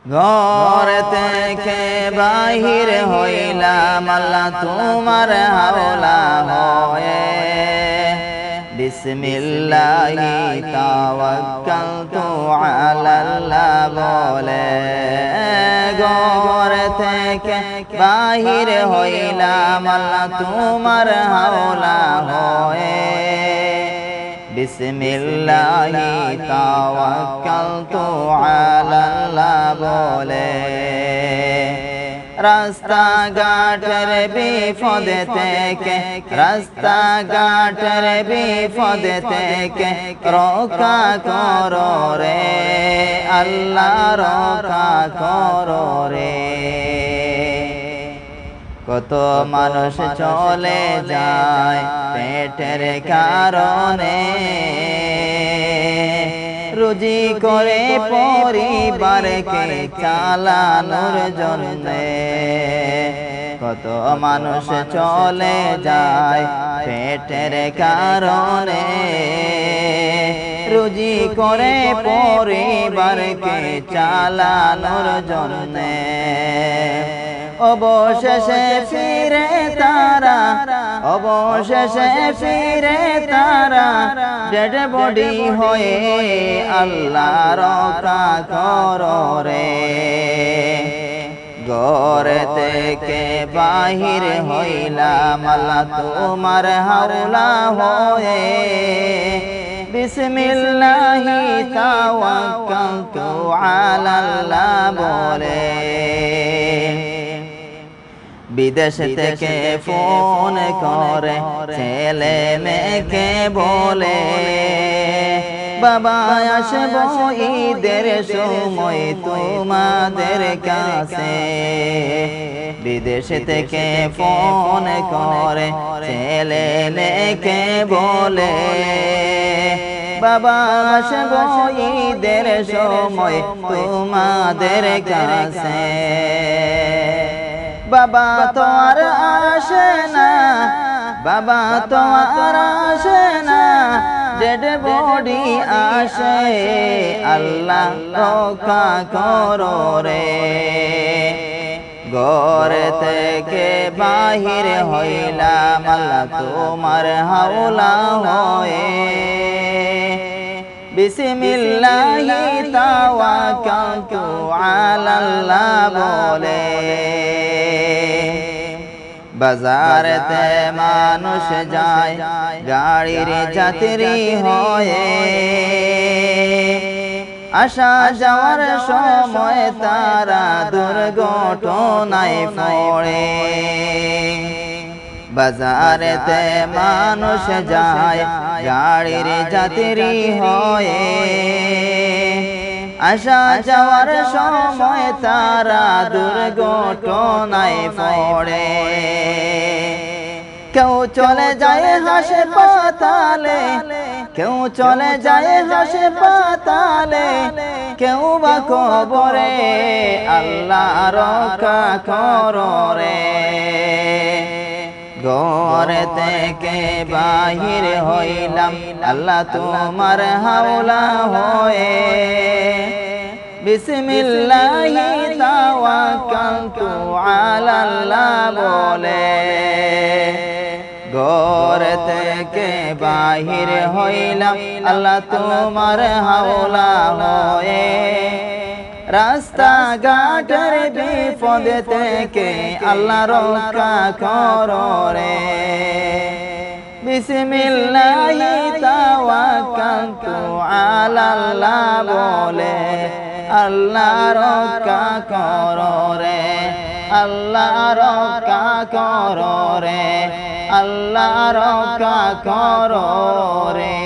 ঘর থেকে বাহির হইলাম আল্লাহ তোমার হাওলা হয়ে, বিসমিল্লাহি তাওয়াক্কালতু আলাল্লাহ বলে। ঘর থেকে বাহির হইলাম আল্লাহ তোমার হাওলা হয়ে, বিসমিল্লাহি তাওয়াক্কালতু আলাল্লাহ বলে। রাস্তাঘাটের বিপদ থেকে, রাস্তাঘাটের বিপদ থেকে রক্ষা করো রে আল্লাহ, রক্ষা করো রে। কত মানুষ চলে যায় পেটের কারণে, রুজি করে পরিবারকে চালানোর জন্যে। কত মানুষ চলে যায় পেটের কারণে, রুজি করে পরিবারকে চালানোর জন্যে। অবশেষে ফিরে তারা, অবশেষে ফিরে তারা ডেড বডি হয়ে আল্লাহ রক্ষা করো রে। ঘর থেকে বাহির হইলাম আল্লাহ তোমার হাওলা হয়ে, বিসমিল্লাহি তাওয়াক্কালতু আলাল্লাহ বলে। বিদেশ থেকে ফোন করে ছেলে মেয়েকে বলে, বাবা আসবো ঈদের সময় তোমাদের কাছে। বিদেশ থেকে ফোন করে ছেলে মেয়েকে বলে, বাবা আসবো ঈদের সময় তোমাদের কাছে। বাবা তো আর আসে না, বাবা তো আর আসে না, ডেড বডি আসে আল্লাহ রক্ষা করো রে। ঘর থেকে বাহির হইলাম আল্লাহ তোমার হাওলা হয়ে, বিসমিল্লাহি তাওয়াক্কালতু আলাল্লাহ বলে। বাজারেতে মানুষ যায় গাড়ির যাত্রী হয়ে, আসা যাওয়ার সময় তারা দুর্ঘটনায় পড়ে। বাজারেতে মানুষ যায় গাড়ির যাত্রী হয়ে, আসা যাওয়ার সময় তারা দুর্ঘটনায় পড়ে। কেউ চলে যায় হাসপাতালে, কেউ চলে যায় হাসপাতালে, কেউ বা কবরে আল্লাহ রক্ষা করো রে। ঘর থেকে বাহির হইলাম আল্লাহ তোমার হাওলা হয়ে, বিসমিল্লাহি তাওয়াক্কালতু আলাল্লাহ বলে। ঘর থেকে বাহির হইলাম আল্লাহ তোমার হাওলা হয়ে, রাস্তাঘাটের বিপদ থেকে আল্লাহ রক্ষা করো রে। বিসমিল্লাহি তাওয়াক্কালতু আলাল্লাহ বলে, আল্লাহ রক্ষা করো রে, আল্লাহ রক্ষা করো রে, আল্লাহ রক্ষা করো রে।